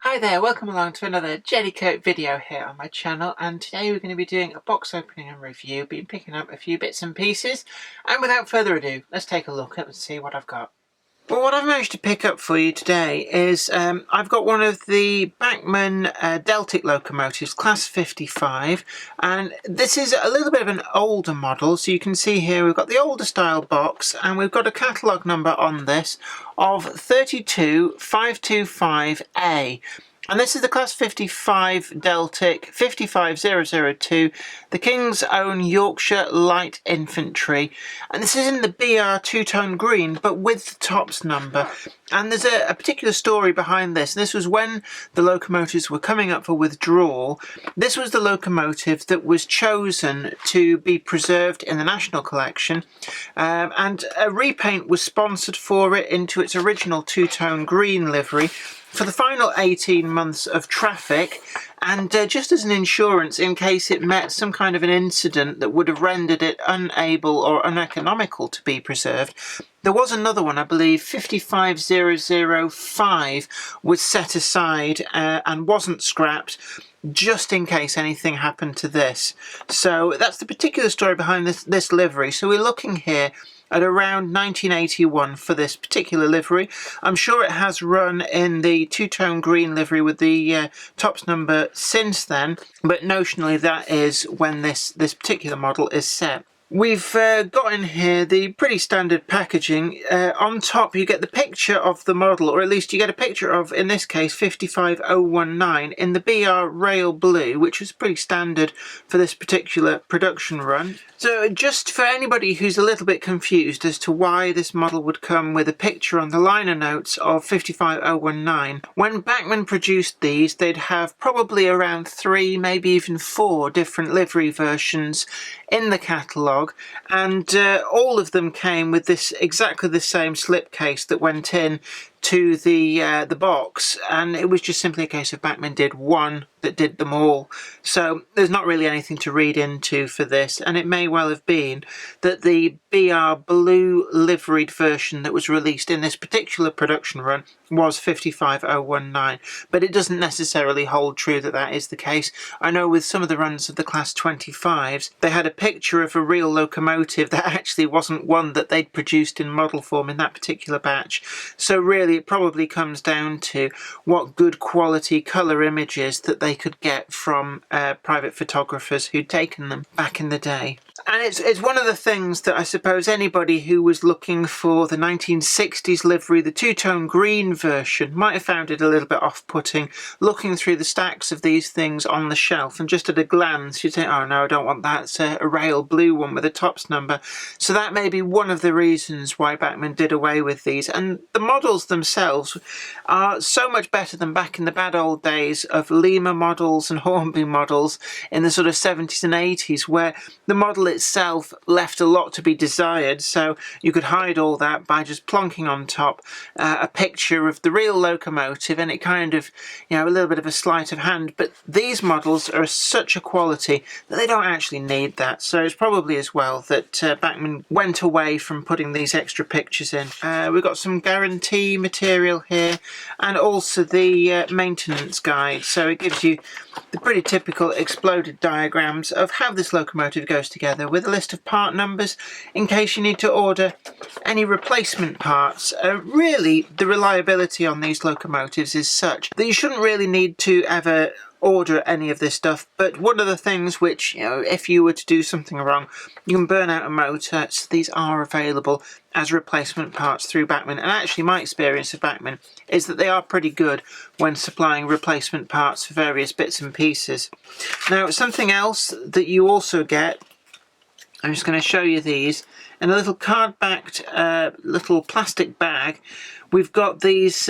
Hi there, welcome along to another Jellycoat video here on my channel, and today we're going to be doing a box opening and review, been picking up a few bits and pieces, and without further ado, let's take a look at and see what I've got. Well, what I've managed to pick up for you today is I've got one of the Bachmann Deltic locomotives, class 55, and this is a little bit of an older model. So you can see here we've got the older style box, and we've got a catalogue number on this of 32525A. And this is the class 55 Deltic 55002, the King's Own Yorkshire Light Infantry. And this is in the BR two-tone green, but with the tops number. And there's a particular story behind this. This was when the locomotives were coming up for withdrawal. This was the locomotive that was chosen to be preserved in the National Collection. And a repaint was sponsored for it into its original two-tone green livery for the final 18 months of traffic, and just as an insurance in case it met some kind of an incident that would have rendered it unable or uneconomical to be preserved. There was another one, I believe, 55005 was set aside and wasn't scrapped, just in case anything happened to this. So that's the particular story behind this livery. So we're looking here at around 1981 for this particular livery. I'm sure it has run in the two-tone green livery with the tops number since then, but notionally that is when this particular model is set. We've got in here the pretty standard packaging. On top you get the picture of the model, or at least you get a picture of, in this case, 55019 in the BR Rail Blue, which was pretty standard for this particular production run. So just for anybody who's a little bit confused as to why this model would come with a picture on the liner notes of 55019, when Bachmann produced these, they'd have probably around 3, maybe even 4 different livery versions in the catalogue, and all of them came with this exactly the same slipcase that went in to the box, and it was just simply a case of Bachmann did one that did them all. So there's not really anything to read into for this, and it may well have been that the BR blue liveried version that was released in this particular production run was 55019, but it doesn't necessarily hold true that that is the case. I know with some of the runs of the class 25s, they had a picture of a real locomotive that actually wasn't one that they'd produced in model form in that particular batch. So really it probably comes down to what good quality colour images that they could get from private photographers who'd taken them back in the day. And it's one of the things that I suppose anybody who was looking for the 1960s livery, the two-tone green version, might have found it a little bit off-putting, looking through the stacks of these things on the shelf, and just at a glance you'd say, oh no, I don't want that, it's a rail blue one with a tops number. So that may be one of the reasons why Bachmann did away with these. And the models themselves are so much better than back in the bad old days of Lima models and Hornby models in the sort of 70s and 80s, where the model itself left a lot to be desired. So you could hide all that by just plonking on top a picture of the real locomotive, and it kind of, you know, a little bit of a sleight of hand. But these models are such a quality that they don't actually need that. So it's probably as well that Bachmann went away from putting these extra pictures in. We've got some guarantee material here, and also the maintenance guide. So it gives you the pretty typical exploded diagrams of how this locomotive goes together, with a list of part numbers in case you need to order any replacement parts. Really, the reliability on these locomotives is such that you shouldn't really need to ever order any of this stuff. But one of the things which, you know, if you were to do something wrong, you can burn out a motor, so these are available as replacement parts through Bachmann. And actually my experience of Bachmann is that they are pretty good when supplying replacement parts for various bits and pieces. Now, something else that you also get, I'm just going to show you these, in a little card-backed little plastic bag. We've got these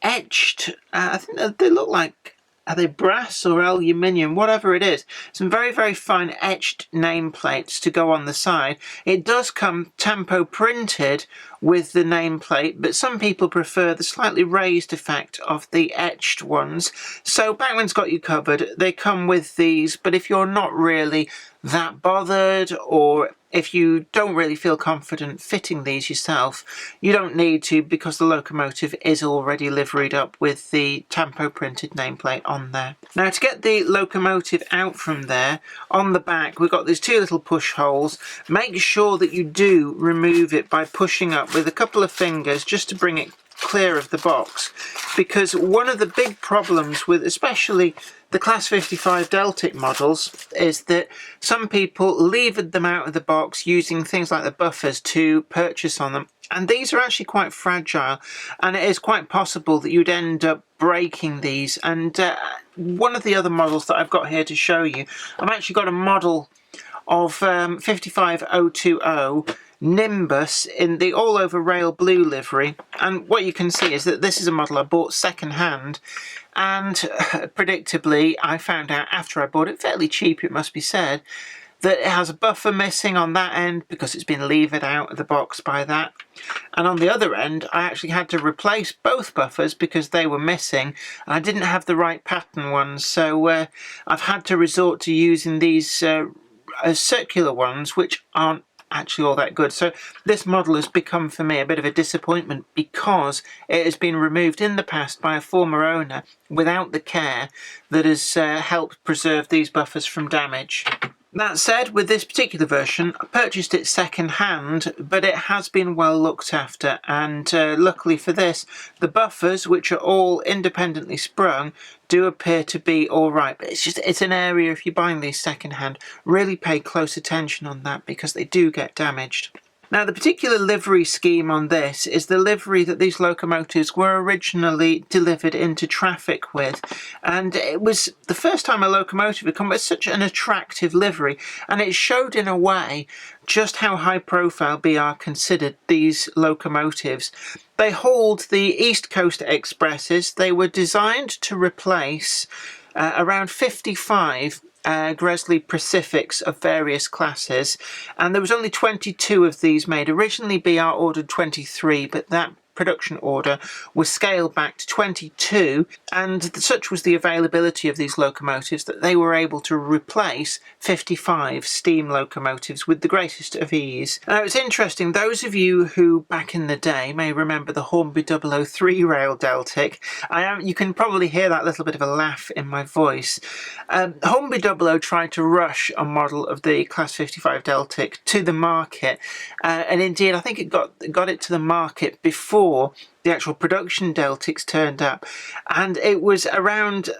etched, I think they look like are they brass or aluminium, whatever it is, some very, very fine etched nameplates to go on the side. It does come tempo printed with the nameplate, but some people prefer the slightly raised effect of the etched ones. So Bachmann's got you covered. They come with these, but if you're not really that bothered, or if you don't really feel confident fitting these yourself, you don't need to, because the locomotive is already liveried up with the tempo printed nameplate on there. Now, to get the locomotive out from there, on the back we've got these two little push holes. Make sure that you do remove it by pushing up with a couple of fingers just to bring it clear of the box, because one of the big problems with especially the Class 55 Deltic models is that some people levered them out of the box using things like the buffers to purchase on them, and these are actually quite fragile, and it is quite possible that you'd end up breaking these. And one of the other models that I've got here to show you, I've actually got a model of 55020 Nimbus in the all-over rail blue livery, and what you can see is that this is a model I bought second hand, and predictably I found out after I bought it, fairly cheap it must be said, that it has a buffer missing on that end because it's been levered out of the box by that, and on the other end I actually had to replace both buffers because they were missing and I didn't have the right pattern ones, so I've had to resort to using these circular ones, which aren't actually all that good. So this model has become for me a bit of a disappointment because it has been removed in the past by a former owner without the care that has helped preserve these buffers from damage. That said, with this particular version, I purchased it second hand, but it has been well looked after, and luckily for this, the buffers, which are all independently sprung, do appear to be alright. But it's an area, if you're buying these second hand, really pay close attention on that because they do get damaged. Now, the particular livery scheme on this is the livery that these locomotives were originally delivered into traffic with, and it was the first time a locomotive had come with such an attractive livery, and it showed in a way just how high profile BR considered these locomotives. They hauled the East Coast Expresses. They were designed to replace around 55 Gresley Pacifics of various classes, and there was only 22 of these made. Originally BR ordered 23, but that production order was scaled back to 22, and such was the availability of these locomotives that they were able to replace 55 steam locomotives with the greatest of ease. Now, it's interesting, those of you who back in the day may remember the Hornby 003 rail Deltic, you can probably hear that little bit of a laugh in my voice. Hornby 00 tried to rush a model of the Class 55 Deltic to the market, and indeed I think it got it to the market before the actual production Deltics turned up, and it was around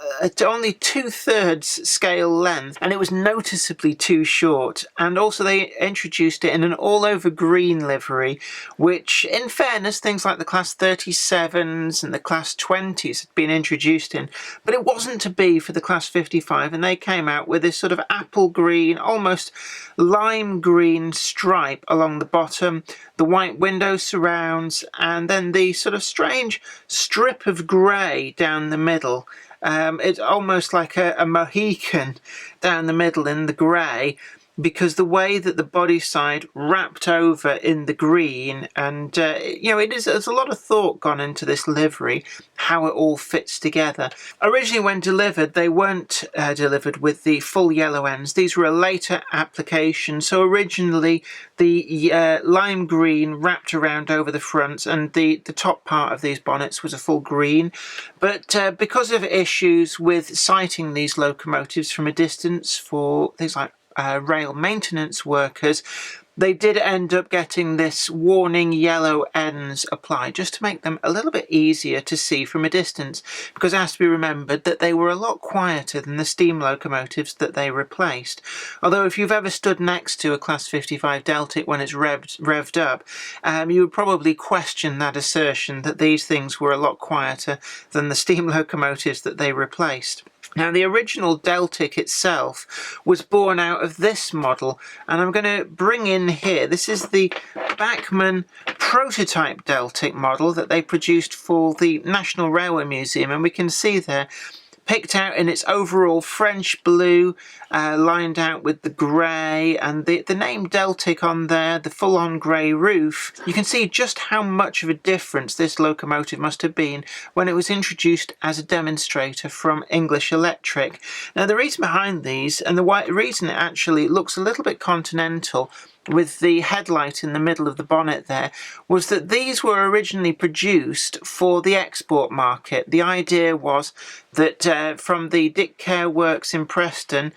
only 2/3 scale length, and it was noticeably too short. And also they introduced it in an all-over green livery, which in fairness things like the Class 37s and the Class 20s had been introduced in, but it wasn't to be for the Class 55, and they came out with this sort of apple green, almost lime green stripe along the bottom, the white window surrounds, and then the sort of strange strip of grey down the middle. It's almost like a Mohican down the middle in the grey, because the way that the body side wrapped over in the green, and there's a lot of thought gone into this livery, how it all fits together. Originally when delivered, they weren't delivered with the full yellow ends. These were a later application, so originally the lime green wrapped around over the front, and the top part of these bonnets was a full green. But because of issues with sighting these locomotives from a distance for things like rail maintenance workers, they did end up getting this warning yellow ends applied just to make them a little bit easier to see from a distance, because it has to be remembered that they were a lot quieter than the steam locomotives that they replaced. Although if you've ever stood next to a Class 55 Deltic when it's revved up, you would probably question that assertion that these things were a lot quieter than the steam locomotives that they replaced. Now, the original Deltic itself was born out of this model, and I'm going to bring in here, this is the Bachmann prototype Deltic model that they produced for the National Railway Museum, and we can see there picked out in its overall French blue, lined out with the grey, and the name Deltic on there, the full-on grey roof. You can see just how much of a difference this locomotive must have been when it was introduced as a demonstrator from English Electric. Now the reason behind these, and the reason it actually looks a little bit continental with the headlight in the middle of the bonnet there, was that these were originally produced for the export market. The idea was that from the Dick Care Works in Preston,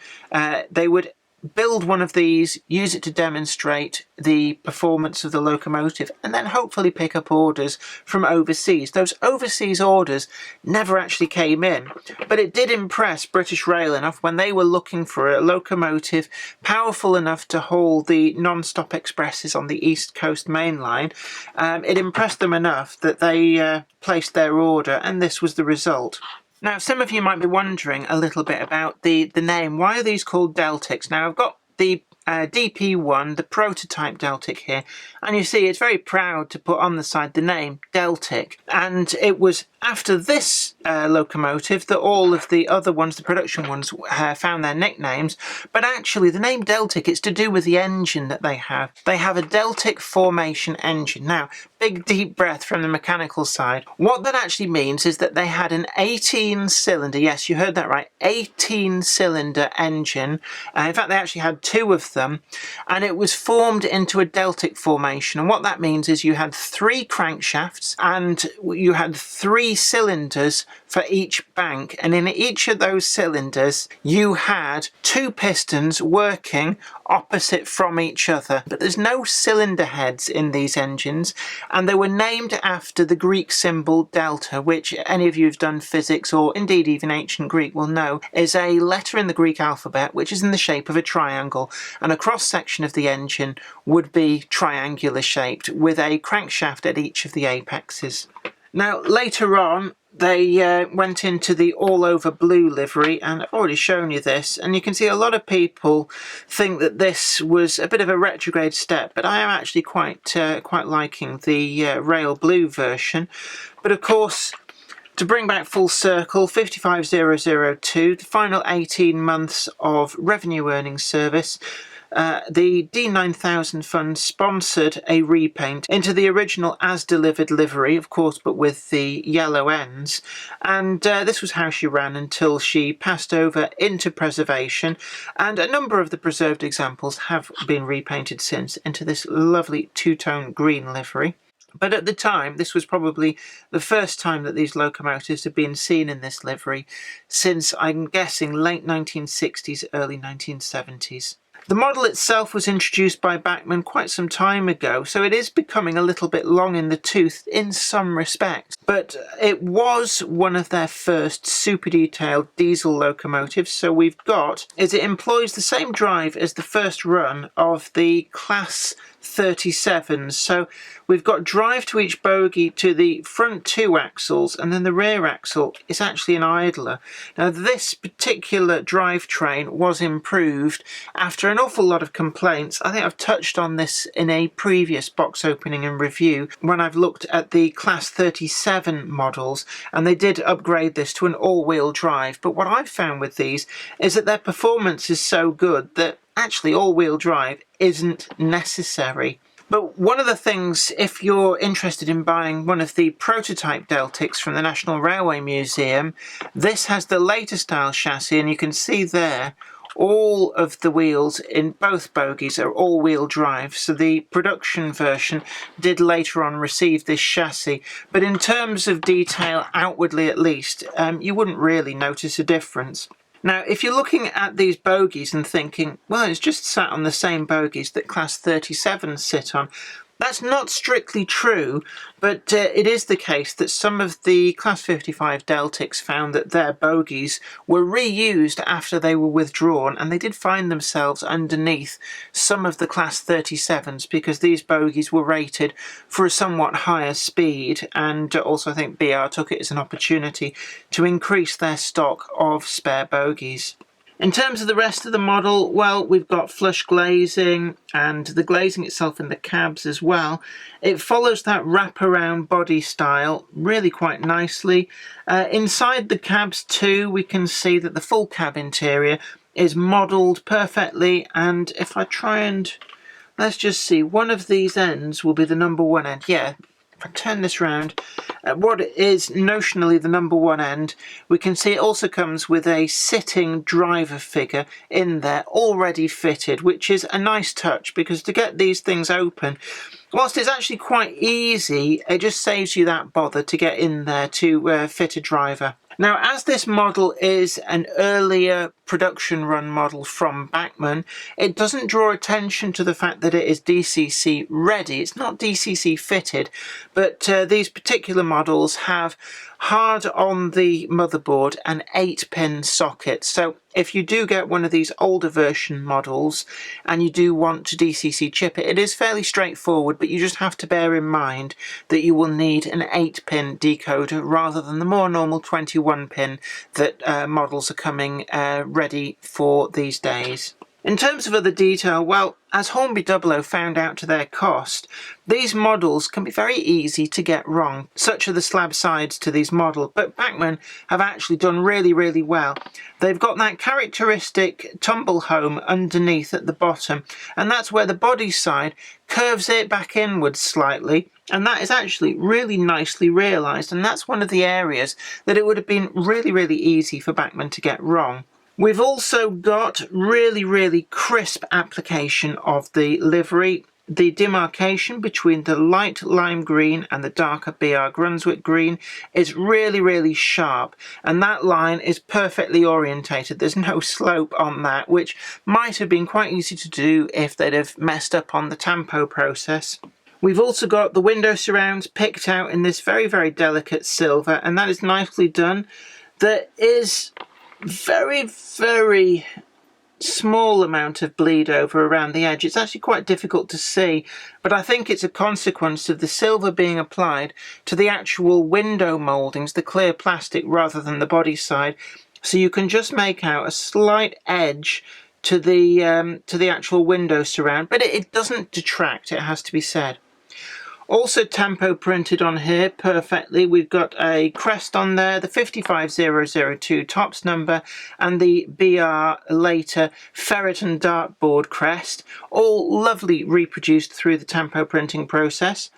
they would build one of these, use it to demonstrate the performance of the locomotive, and then hopefully pick up orders from overseas. Those overseas orders never actually came in, but it did impress British Rail enough when they were looking for a locomotive powerful enough to haul the non-stop expresses on the East Coast Main Line. It impressed them enough that they placed their order, and this was the result. Now, some of you might be wondering a little bit about the name. Why are these called Deltics? Now, I've got the DP1, the prototype Deltic here, and you see it's very proud to put on the side the name Deltic. And it was after this locomotive that all of the other ones, the production ones, found their nicknames. But actually the name Deltic, it's to do with the engine that they have. They have a Deltic formation engine. Now, big deep breath from the mechanical side. What that actually means is that they had an 18-cylinder, yes, you heard that right, 18-cylinder engine. In fact, they actually had two of them, and it was formed into a Deltic formation. And what that means is you had 3 crankshafts and you had 3 cylinders for each bank, and in each of those cylinders you had 2 pistons working opposite from each other. But there's no cylinder heads in these engines, and they were named after the Greek symbol delta, which any of you who've done physics or indeed even ancient Greek will know is a letter in the Greek alphabet which is in the shape of a triangle, and a cross section of the engine would be triangular shaped with a crankshaft at each of the apexes. Now later on they went into the all-over blue livery, and I've already shown you this, and you can see a lot of people think that this was a bit of a retrograde step, but I am actually quite liking the rail blue version. But of course, to bring back full circle, 55002, the final 18 months of revenue earning service, the D9000 Fund sponsored a repaint into the original as delivered livery, of course, but with the yellow ends, and this was how she ran until she passed over into preservation, and a number of the preserved examples have been repainted since into this lovely two-tone green livery. But at the time, this was probably the first time that these locomotives had been seen in this livery since, I'm guessing, late 1960s, early 1970s. The model itself was introduced by Bachmann quite some time ago, so it is becoming a little bit long in the tooth in some respects. But it was one of their first super detailed diesel locomotives, so we've got is it employs the same drive as the first run of the Class 37s. So we've got drive to each bogie to the front 2 axles, and then the rear axle is actually an idler. Now this particular drivetrain was improved after an awful lot of complaints. I think I've touched on this in a previous box opening and review when I've looked at the Class 37 models, and they did upgrade this to an all-wheel drive. But what I've found with these is that their performance is so good that actually all-wheel drive isn't necessary. But one of the things, if you're interested in buying one of the prototype Deltics from the National Railway Museum, this has the later style chassis, and you can see there all of the wheels in both bogies are all-wheel drive. So the production version did later on receive this chassis, but in terms of detail, outwardly at least, you wouldn't really notice a difference. Now, if you're looking at these bogies and thinking, well, it's just sat on the same bogies that Class 37s sit on, that's not strictly true, but it is the case that some of the Class 55 Deltics found that their bogies were reused after they were withdrawn, and they did find themselves underneath some of the Class 37s because these bogies were rated for a somewhat higher speed, and also I think BR took it as an opportunity to increase their stock of spare bogies. In terms of the rest of the model, well, we've got flush glazing and the glazing itself in the cabs as well. It follows that wraparound body style really quite nicely. Inside the cabs too, we can see that the full cab interior is modelled perfectly, and if I try and, let's just see, one of these ends will be the number one end. Yeah, if I turn this round, what is notionally the number one end, we can see it also comes with a sitting driver figure in there already fitted, which is a nice touch, because to get these things open, whilst it's actually quite easy, it just saves you that bother to get in there to fit a driver. Now, as this model is an earlier production run model from Bachmann, it doesn't draw attention to the fact that it is DCC ready. It's not DCC fitted, but these particular models have hard on the motherboard an 8-pin socket. So if you do get one of these older version models and you do want to DCC chip it, it is fairly straightforward, but you just have to bear in mind that you will need an 8-pin decoder rather than the more normal 21-pin that models are coming ready for these days. In terms of other detail, well, as Hornby 00 found out to their cost, these models can be very easy to get wrong. Such are the slab sides to these models, but Bachmann have actually done really, really well. They've got that characteristic tumble home underneath at the bottom, and that's where the body side curves it back inwards slightly, and that is actually really nicely realised, and that's one of the areas that it would have been really, really easy for Bachmann to get wrong. We've also got really, really crisp application of the livery. The demarcation between the light lime green and the darker BR Brunswick green is really, really sharp, and that line is perfectly orientated. There's no slope on that, which might have been quite easy to do if they'd have messed up on the tampo process. We've also got the window surrounds picked out in this very, very delicate silver, and that is nicely done. There is very, very small amount of bleed over around the edge. It's actually quite difficult to see, but I think it's a consequence of the silver being applied to the actual window mouldings, the clear plastic, rather than the body side. So you can just make out a slight edge to the actual window surround, but it doesn't detract, it has to be said. Also tempo printed on here perfectly. We've got a crest on there, the 55002 tops number, and the BR later ferret and dartboard crest, all lovely reproduced through the tempo printing process.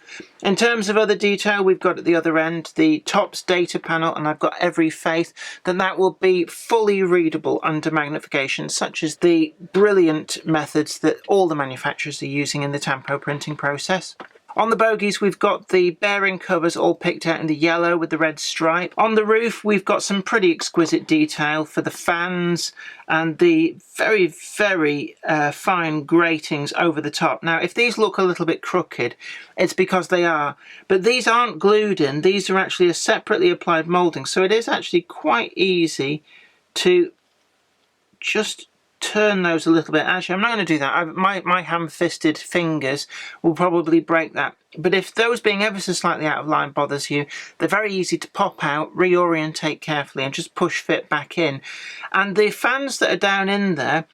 In terms of other detail, we've got at the other end the tops data panel, and I've got every faith that that will be fully readable under magnification, such as the brilliant methods that all the manufacturers are using in the tempo printing process. On the bogies, we've got the bearing covers all picked out in the yellow with the red stripe. On the roof, we've got some pretty exquisite detail for the fans and the very, very fine gratings over the top. Now, if these look a little bit crooked, it's because they are. But these aren't glued in. These are actually a separately applied moulding. So it is actually quite easy to just turn those a little bit. Actually, I'm not going to do that. My ham-fisted fingers will probably break that. But if those being ever so slightly out of line bothers you, they're very easy to pop out, reorientate carefully, and just push fit back in. And the fans that are down in there,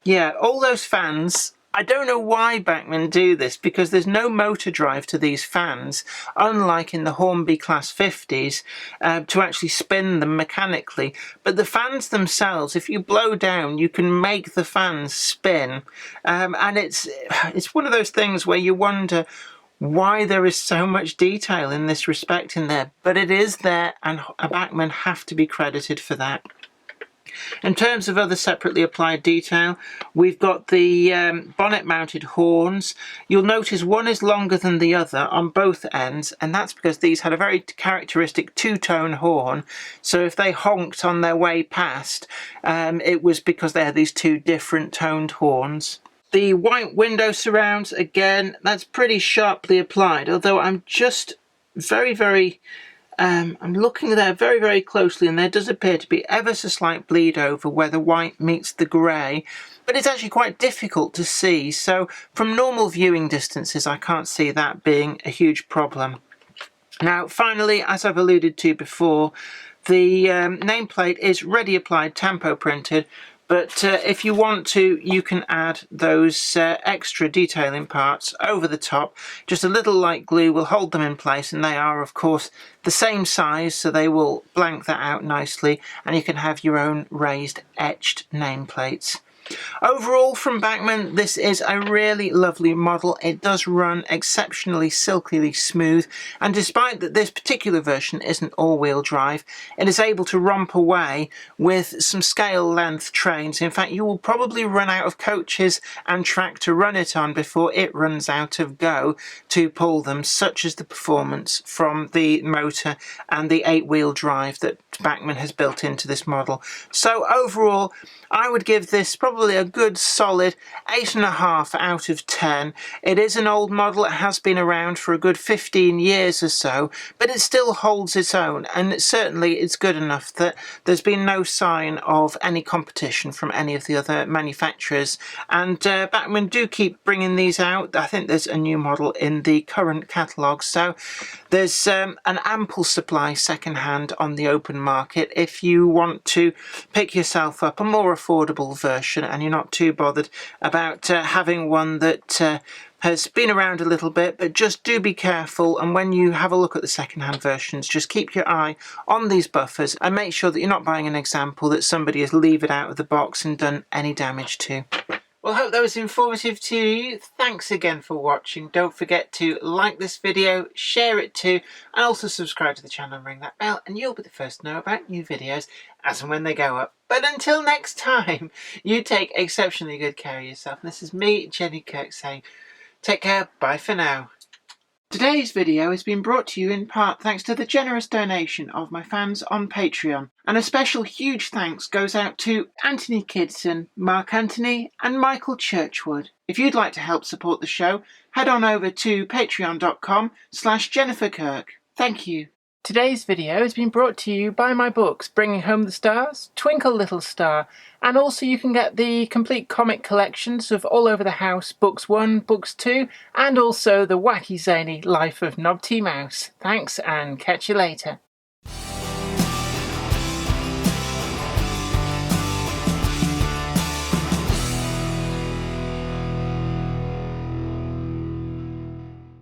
yeah, all those fans, I don't know why Bachmann do this, because there's no motor drive to these fans, unlike in the Hornby Class 50s, to actually spin them mechanically. But the fans themselves, if you blow down, you can make the fans spin. And it's one of those things where you wonder why there is so much detail in this respect in there. But it is there, and Bachmann have to be credited for that. In terms of other separately applied detail, we've got the bonnet mounted horns. You'll notice one is longer than the other on both ends, and that's because these had a very characteristic two-tone horn. So if they honked on their way past, it was because they had these two different toned horns. The white window surrounds, again, that's pretty sharply applied, although I'm just I'm looking there very, very closely, and there does appear to be ever so slight bleed over where the white meets the grey, but it's actually quite difficult to see, so from normal viewing distances I can't see that being a huge problem. Now finally, as I've alluded to before, The nameplate is ready applied, tampo printed, but if you want to, you can add those extra detailing parts over the top. Just a little light glue will hold them in place, and they are of course the same size, so they will blank that out nicely, and you can have your own raised etched nameplates. Overall, from Bachmann, this is a really lovely model. It does run exceptionally silkily smooth, and despite that this particular version isn't all-wheel drive, it is able to romp away with some scale length trains. In fact, you will probably run out of coaches and track to run it on before it runs out of go to pull them, such as the performance from the motor and the 8-wheel drive that Bachmann has built into this model. So overall, I would give this probably a good solid 8.5 out of 10. It is an old model, it has been around for a good 15 years or so, but it still holds its own, and certainly it's good enough that there's been no sign of any competition from any of the other manufacturers. And Bachmann do keep bringing these out. I think there's a new model in the current catalogue, so there's an ample supply second-hand on the open market if you want to pick yourself up a more affordable version and you're not too bothered about having one that has been around a little bit. But just do be careful, and when you have a look at the second-hand versions, just keep your eye on these buffers and make sure that you're not buying an example that somebody has levered out of the box and done any damage to. Well, I hope that was informative to you. Thanks again for watching. Don't forget to like this video, share it too, and also subscribe to the channel and ring that bell, and you'll be the first to know about new videos as and when they go up. But until next time, you take exceptionally good care of yourself. And this is me, Jenny Kirk, saying take care, bye for now. Today's video has been brought to you in part thanks to the generous donation of my fans on Patreon. And a special huge thanks goes out to Anthony Kidson, Mark Anthony and Michael Churchwood. If you'd like to help support the show, head on over to patreon.com/Jennifer Kirk. Thank you. Today's video has been brought to you by my books, Bringing Home the Stars, Twinkle Little Star, and also you can get the complete comic collections of All Over the House, Books 1, Books 2, and also the wacky zany Life of Knob T. Mouse. Thanks, and catch you later.